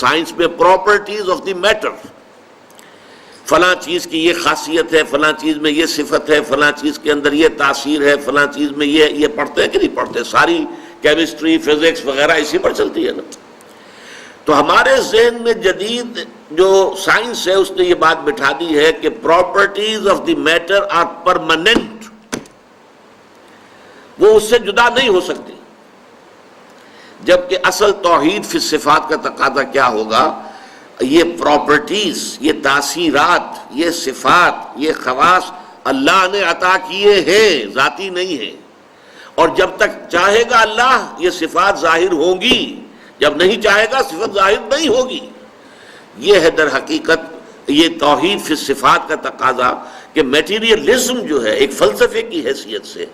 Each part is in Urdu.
سائنس میں پراپرٹیز آف دی میٹر، فلاں چیز کی یہ خاصیت ہے، فلاں چیز میں یہ صفت ہے، فلاں چیز کے اندر یہ تاثیر ہے، فلاں چیز میں یہ پڑھتے ہیں کہ نہیں پڑھتے؟ ساری کیمسٹری فزکس وغیرہ اسی پر چلتی ہے نا۔ تو ہمارے ذہن میں جدید جو سائنس ہے اس نے یہ بات بٹھا دی ہے کہ properties of the matter are permanent, وہ اس سے جدا نہیں ہو سکتی، جبکہ اصل توحید فی الصفات کا تقاضا کیا ہوگا؟ یہ پراپرٹیز، یہ تاثیرات، یہ صفات، یہ خواص اللہ نے عطا کیے ہیں، ذاتی نہیں ہیں، اور جب تک چاہے گا اللہ یہ صفات ظاہر ہوں گی، جب نہیں چاہے گا صفت ظاہر نہیں ہوگی۔ یہ ہے در حقیقت یہ توحید فی الصفات کا تقاضا کہ میٹیریلزم جو ہے ایک فلسفے کی حیثیت سے،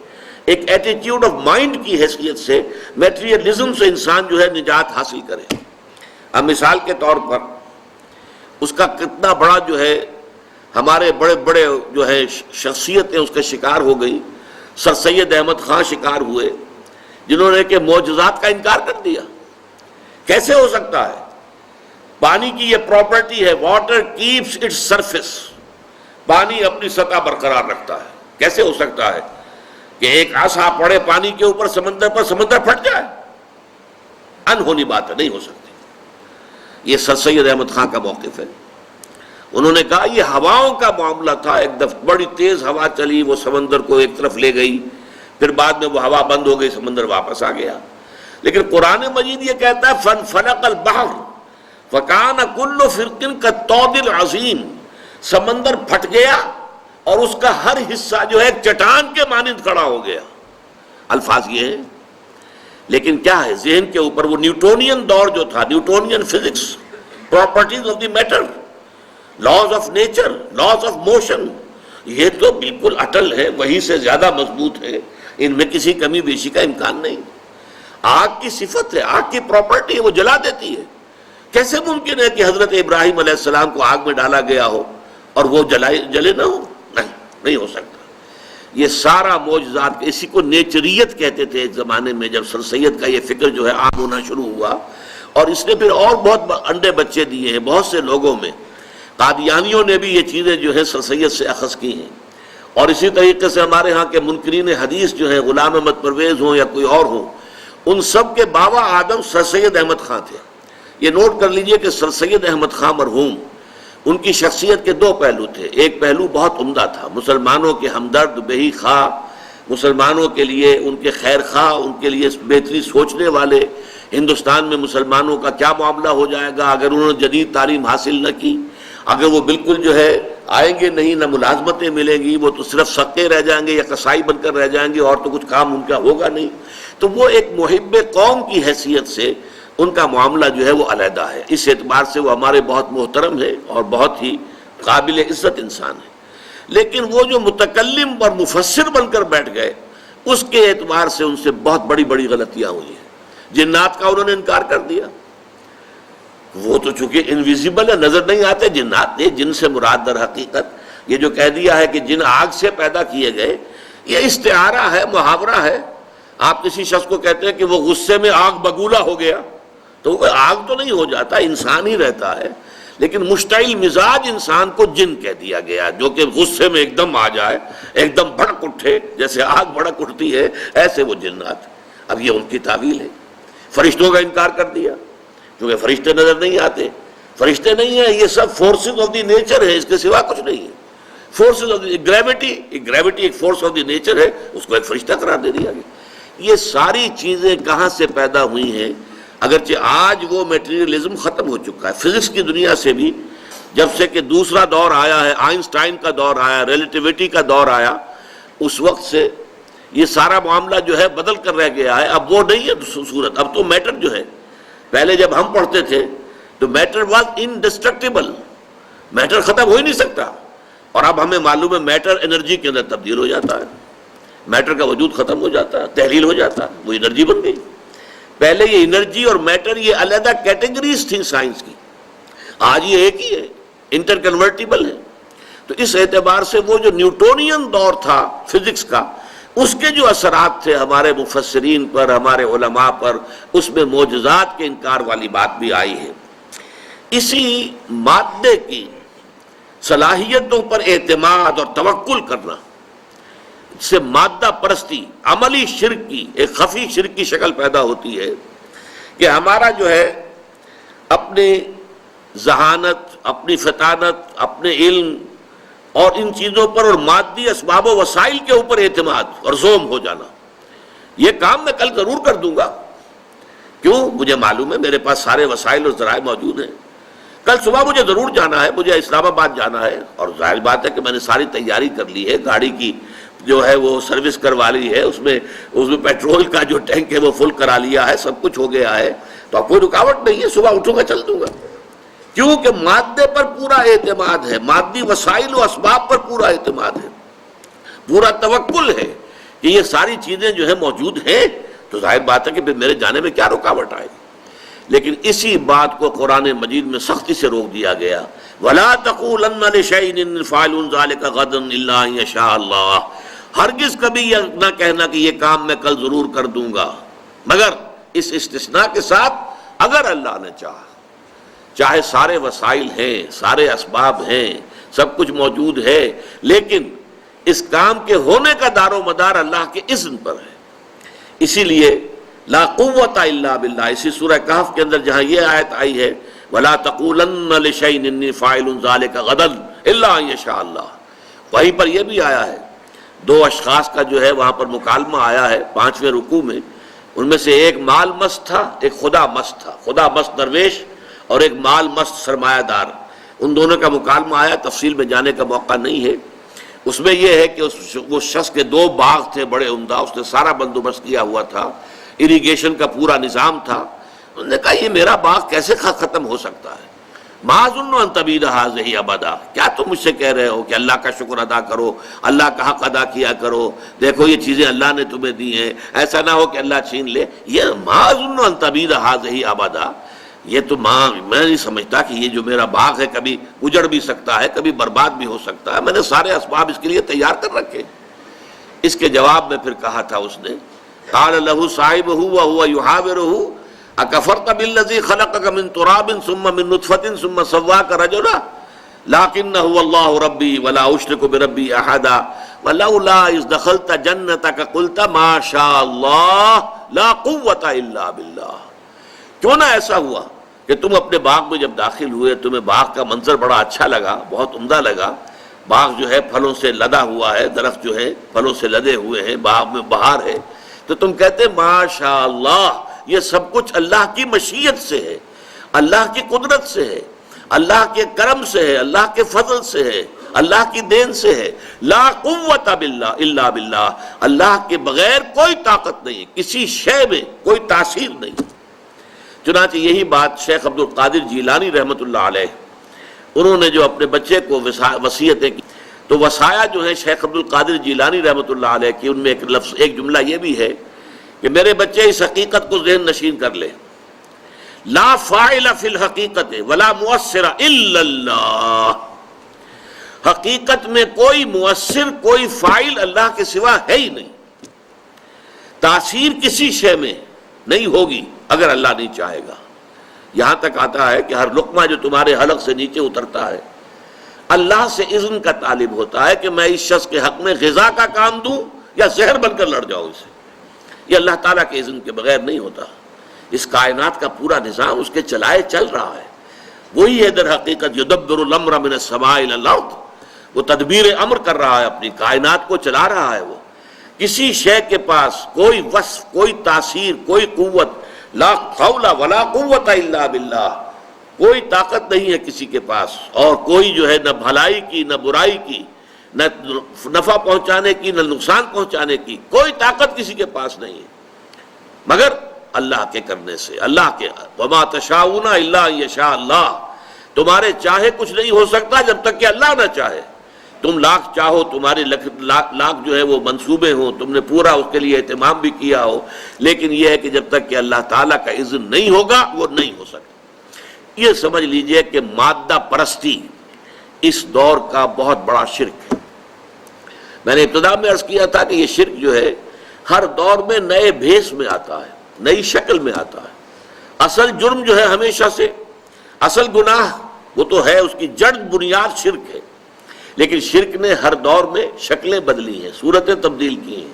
ایک ایٹیٹیوڈ آف مائنڈ کی حیثیت سے میٹیریلزم سے انسان جو ہے نجات حاصل کرے۔ اب مثال کے طور پر اس کا کتنا بڑا جو ہے ہمارے بڑے بڑے جو ہے شخصیتیں اس کا شکار ہو گئی۔ سر سید احمد خان شکار ہوئے جنہوں نے کہ معجزات کا انکار کر دیا۔ کیسے ہو سکتا ہے؟ پانی کی یہ پراپرٹی ہے، واٹر کیپس اٹس سرفیس، پانی اپنی سطح برقرار رکھتا ہے۔ کیسے ہو سکتا ہے کہ ایک عصا پڑے پانی کے اوپر سمندر پر، سمندر پھٹ جائے؟ انہونی بات ہے، نہیں ہو سکتی۔ یہ سر سید احمد خان کا موقف ہے۔ انہوں نے کہا یہ ہواؤں کا معاملہ تھا، ایک دفعہ بڑی تیز ہوا چلی، وہ سمندر کو ایک طرف لے گئی، پھر بعد میں وہ ہوا بند ہو گئی، سمندر واپس آ گیا۔ لیکن قرآن مجید یہ کہتا ہے فَانْفَلَقَ الْبَحْرُ فَكَانَ كُلُّ فِرْقٍ كَالطَّوْدِ الْعَظِيمِ، سمندر پھٹ گیا اور اس کا ہر حصہ جو ہے ایک چٹان کے مانند کھڑا ہو گیا۔ الفاظ یہ ہیں، لیکن کیا ہے ذہن کے اوپر وہ نیوٹونین دور جو تھا، Newtonian physics, properties of the metre, laws of nature, laws of motion, یہ تو بالکل اٹل ہے، وہی سے زیادہ مضبوط ہے، ان میں کسی کمی بیشی کا امکان نہیں۔ آگ کی صفت ہے، آگ کی پراپرٹی ہے، وہ جلا دیتی ہے۔ کیسے ممکن ہے کہ حضرت ابراہیم علیہ السلام کو آگ میں ڈالا گیا ہو اور وہ جلے نہ ہو؟ نہیں ہو سکتا۔ یہ سارا معجزات، اسی کو نیچریت کہتے تھے ایک زمانے میں، جب سر سید کا یہ فکر جو ہے عام ہونا شروع ہوا، اور اس نے پھر اور بہت انڈے بچے دیے ہیں بہت سے لوگوں میں۔ قادیانیوں نے بھی یہ چیزیں جو ہے سر سید سے اخذ کی ہیں، اور اسی طریقے سے ہمارے ہاں کے منکرین حدیث جو ہیں، غلام احمد پرویز ہوں یا کوئی اور ہوں، ان سب کے بابا آدم سر سید احمد خان تھے۔ یہ نوٹ کر لیجئے کہ سر سید احمد خان مرحوم، ان کی شخصیت کے دو پہلو تھے۔ ایک پہلو بہت عمدہ تھا، مسلمانوں کے ہمدرد، بہی خواہ، مسلمانوں کے لیے ان کے خیر خواہ، ان کے لیے بہتری سوچنے والے۔ ہندوستان میں مسلمانوں کا کیا معاملہ ہو جائے گا اگر انہوں نے جدید تعلیم حاصل نہ کی، اگر وہ بالکل جو ہے آئیں گے نہیں، نہ ملازمتیں ملیں گی، وہ تو صرف سقے رہ جائیں گے یا قصائی بن کر رہ جائیں گے، اور تو کچھ کام ان کا ہوگا نہیں۔ تو وہ ایک محب قوم کی حیثیت سے ان کا معاملہ جو ہے وہ علیحدہ ہے۔ اس اعتبار سے وہ ہمارے بہت محترم ہے اور بہت ہی قابل عزت انسان ہے۔ لیکن وہ جو متکلم اور مفسر بن کر بیٹھ گئے، اس کے اعتبار سے ان سے بہت بڑی بڑی غلطیاں ہوئی ہیں۔ جنات کا انہوں نے انکار کر دیا۔ وہ تو چونکہ انویزیبل ہے، نظر نہیں آتے جنات، یہ جن سے مراد در حقیقت یہ جو کہہ دیا ہے کہ جن آگ سے پیدا کیے گئے، یہ استعارہ ہے، محاورہ ہے۔ آپ کسی شخص کو کہتے ہیں کہ وہ غصے میں آگ بگولا ہو گیا، تو وہ آگ تو نہیں ہو جاتا، انسان ہی رہتا ہے۔ لیکن مشتعل مزاج انسان کو جن کہہ دیا گیا، جو کہ غصے میں ایک دم آ جائے، ایک دم بھڑک اٹھے، جیسے آگ بھڑک اٹھتی ہے، ایسے وہ جنات۔ اب یہ ان کی تعویل ہے۔ فرشتوں کا انکار کر دیا، کیونکہ فرشتے نظر نہیں آتے، فرشتے نہیں ہیں، یہ سب فورسز آف دی نیچر ہے، اس کے سوا کچھ نہیں ہے۔ فورسز آف دی گریوٹی ایک فورس آف دی نیچر ہے، اس کو ایک فرشتہ قرار دے دیا گیا۔ یہ ساری چیزیں کہاں سے پیدا ہوئی ہیں؟ اگرچہ آج وہ میٹیریلزم ختم ہو چکا ہے، فزکس کی دنیا سے بھی جب سے کہ دوسرا دور آیا ہے، آئنسٹائن کا دور آیا، ریلیٹیوٹی کا دور آیا، اس وقت سے یہ سارا معاملہ جو ہے بدل کر رہ گیا ہے۔ اب وہ نہیں ہے صورت، اب تو میٹر جو ہے، پہلے جب ہم پڑھتے تھے تو میٹر واز انڈسٹرکٹیبل، میٹر ختم ہو ہی نہیں سکتا، اور اب ہمیں معلوم ہے میٹر انرجی کے اندر تبدیل ہو جاتا ہے، میٹر کا وجود ختم ہو جاتا ہے، تحلیل ہو جاتا ہے، وہ انرجی بن گئی۔ پہلے یہ انرجی اور میٹر یہ علیحدہ کیٹیگریز تھیں سائنس کی، آج یہ ایک ہی ہے، انٹر کنورٹیبل ہے۔ تو اس اعتبار سے وہ جو نیوٹونین دور تھا فزکس کا، اس کے جو اثرات تھے ہمارے مفسرین پر، ہمارے علماء پر، اس میں معجزات کے انکار والی بات بھی آئی ہے۔ اسی مادے کی صلاحیتوں پر اعتماد اور توکل کرنا سے مادہ پرستی، عملی شرک کی ایک خفی شرک کی شکل پیدا ہوتی ہے کہ ہمارا جو ہے اپنے ذہانت، اپنی فطانت، اپنے علم اور ان چیزوں پر اور مادی اسباب و وسائل کے اوپر اعتماد اور زوم ہو جانا، یہ کام میں کل ضرور کر دوں گا، کیوں؟ مجھے معلوم ہے میرے پاس سارے وسائل اور ذرائع موجود ہیں، کل صبح مجھے ضرور جانا ہے، مجھے اسلام آباد جانا ہے، اور ظاہر بات ہے کہ میں نے ساری تیاری کر لی ہے، گاڑی کی جو ہے وہ سروس کروا لی ہے، اس میں پیٹرول کا جو ٹینک ہے وہ فل کرا لیا ہے، سب کچھ ہو گیا ہے، تو اب کوئی رکاوٹ نہیں ہے، صبح اٹھوں گا چل دوں گا، کیونکہ مادے پر پورا اعتماد ہے، مادی وسائل و اسباب پر پورا اعتماد ہے، پورا توکل ہے کہ یہ ساری چیزیں جو ہے موجود ہیں، تو ظاہر بات ہے کہ پھر میرے جانے میں کیا رکاوٹ آئے گی۔ لیکن اسی بات کو قرآن مجید میں سختی سے روک دیا گیا، وَلَا تَقُولَنَّ لِشَيْءٍ إِنِّي فَاعِلٌ ذَلِكَ غَدًا إِلَّا أَن يَشَاءَ اللَّهُ، ہرگز کبھی یہ نہ کہنا کہ یہ کام میں کل ضرور کر دوں گا، مگر اس استثناء کے ساتھ اگر اللہ نے چاہا، چاہے سارے وسائل ہیں، سارے اسباب ہیں، سب کچھ موجود ہے، لیکن اس کام کے ہونے کا دار و مدار اللہ کے اذن پر ہے۔ اسی لیے لا قوت الا باللہ، اسی سورہ کہف کے اندر جہاں یہ آیت آئی ہے وَلَا تَقُولَنَّ لِشَيْءٍ إِنِّي فَاعِلٌ ذَلِكَ غَدًا إِلَّا أَن يَشَاءَ اللَّهُ، وہیں پر یہ بھی آیا ہے، دو اشخاص کا جو ہے وہاں پر مکالمہ آیا ہے 5ویں رکوع میں، ان میں سے ایک مال مست تھا، ایک خدا مست تھا، خدا مست درویش اور ایک مال مست سرمایہ دار، ان دونوں کا مکالمہ آیا، تفصیل میں جانے کا موقع نہیں ہے۔ اس میں یہ ہے کہ وہ شخص کے 2 باغ تھے بڑے عمدہ، اس نے سارا بندوبست کیا ہوا تھا، اریگیشن کا پورا نظام تھا، انہوں نے کہا یہ میرا باغ کیسے ختم ہو سکتا ہے، ما ظن ان تبید ھذہ ابدا، کیا تم مجھ سے کہہ رہے ہو کہ اللہ کا شکر ادا کرو، اللہ کا حق ادا کیا کرو، دیکھو یہ چیزیں اللہ نے تمہیں دی ہیں، ایسا نہ ہو کہ اللہ چھین لے، یہ ما ظن ان تبید ھذہ ابدا، یہ تو میں نہیں سمجھتا کہ یہ جو میرا باغ ہے کبھی اجڑ بھی سکتا ہے، کبھی برباد بھی ہو سکتا ہے، میں نے سارے اسباب اس کے لیے تیار کر رکھے۔ اس کے جواب میں پھر کہا تھا اس نے، قال له صاحبه وهو يحاوره اكفرت بالذي خلقك من تراب ثم من نطفة ثم سواك رجلا لكن هو الله ربي ولا اشرك بربي احدا ولولا اذ دخلت جنتك قلت ما شاء الله لا قوة الا بالله، کیوں نہ ایسا ہوا کہ تم اپنے باغ میں جب داخل ہوئے تمہیں باغ کا منظر بڑا اچھا لگا، بہت عمدہ لگا، باغ جو ہے پھلوں سے لدا ہوا ہے، درخت جو ہے پھلوں سے لدے ہوئے ہیں، باغ میں بہار ہے، تو تم کہتے ماشاء اللہ، یہ سب کچھ اللہ کی مشیت سے ہے، اللہ کی قدرت سے ہے، اللہ کے کرم سے ہے، اللہ کے فضل سے ہے، اللہ کی دین سے ہے، لا قوت باللہ الا باللہ، اللہ کے بغیر کوئی طاقت نہیں ہے، کسی شے میں کوئی تاثیر نہیں۔ چنانچہ یہی بات شیخ عبد القادر جیلانی رحمۃ اللہ علیہ، انہوں نے جو اپنے بچے کو وصیتیں کی، تو وصایا جو ہے شیخ عبد القادر جیلانی رحمۃ اللہ علیہ کی، ان میں ایک جملہ یہ بھی ہے کہ میرے بچے اس حقیقت کو ذہن نشین کر لے، لا فاعل فی الحقیقت ولا مؤثر الا اللہ، حقیقت میں کوئی مؤثر، کوئی فاعل اللہ کے سوا ہے ہی نہیں، تاثیر کسی شے میں نہیں ہوگی اگر اللہ نہیں چاہے گا۔ یہاں تک آتا ہے کہ ہر لقمہ جو تمہارے حلق سے نیچے اترتا ہے اللہ سے اذن کا طالب ہوتا ہے کہ میں اس شخص کے حق میں غذا کا کام دوں یا زہر بن کر لڑ جاؤں اسے، یہ اللہ تعالیٰ کے اذن کے بغیر نہیں ہوتا۔ اس کائنات کا پورا نظام اس کے چلائے چل رہا ہے، وہی ہے در حقیقت یدبر الامر من السماء الى الارض، وہ تدبیر امر کر رہا ہے، اپنی کائنات کو چلا رہا ہے۔ وہ کسی شے کے پاس کوئی وصف، کوئی تاثیر، کوئی قوت، لا حول ولا قوت الا باللہ، کوئی طاقت نہیں ہے کسی کے پاس، اور کوئی جو ہے نہ بھلائی کی نہ برائی کی، نہ نفع پہنچانے کی نہ نقصان پہنچانے کی، کوئی طاقت کسی کے پاس نہیں ہے مگر اللہ کے کرنے سے، اللہ کے وما تشاؤون الا ان یشاء اللہ، تمہارے چاہے کچھ نہیں ہو سکتا جب تک کہ اللہ نہ چاہے، تم لاکھ چاہو، تمہارے لاکھ جو ہے وہ منصوبے ہوں، تم نے پورا اس کے لیے اہتمام بھی کیا ہو، لیکن یہ ہے کہ جب تک کہ اللہ تعالیٰ کا اذن نہیں ہوگا وہ نہیں ہو سکتا۔ یہ سمجھ لیجئے کہ مادہ پرستی اس دور کا بہت بڑا شرک ہے۔ میں نے ابتدا میں عرض کیا تھا کہ یہ شرک جو ہے ہر دور میں نئے بھیس میں آتا ہے، نئی شکل میں آتا ہے۔ اصل جرم جو ہے ہمیشہ سے اصل گناہ وہ تو ہے، اس کی جڑ بنیاد شرک ہے، لیکن شرک نے ہر دور میں شکلیں بدلی ہیں، صورتیں تبدیل کی ہیں،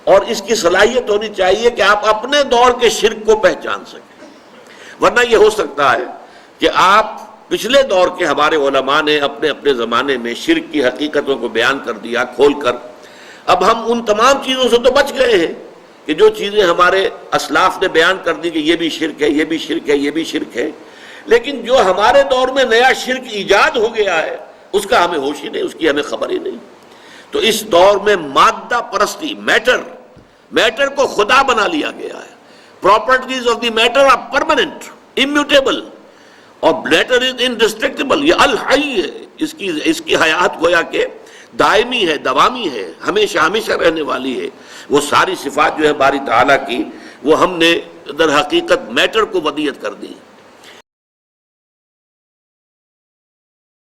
اور اس کی صلاحیت ہونی چاہیے کہ آپ اپنے دور کے شرک کو پہچان سکیں۔ ورنہ یہ ہو سکتا ہے کہ آپ پچھلے دور کے ہمارے علماء نے اپنے اپنے زمانے میں شرک کی حقیقتوں کو بیان کر دیا کھول کر، اب ہم ان تمام چیزوں سے تو بچ گئے ہیں کہ جو چیزیں ہمارے اسلاف نے بیان کر دی کہ یہ بھی شرک ہے، یہ بھی شرک ہے، یہ بھی شرک ہے، لیکن جو ہمارے دور میں نیا شرک ایجاد ہو گیا ہے اس کا ہمیں ہوش ہی نہیں، اس کی ہمیں خبر ہی نہیں۔ تو اس دور میں مادہ پرستی، میٹر کو خدا بنا لیا گیا ہے۔ Properties of the matter are permanent, immutable, اور میٹر از انڈسٹرکٹیبل، یہ الحی ہے، اس کی حیات گویا کہ دائمی ہے، دوامی ہے، ہمیشہ ہمیشہ رہنے والی ہے۔ وہ ساری صفات جو ہے باری تعالیٰ کی، وہ ہم نے در حقیقت میٹر کو ودیعت کر دی۔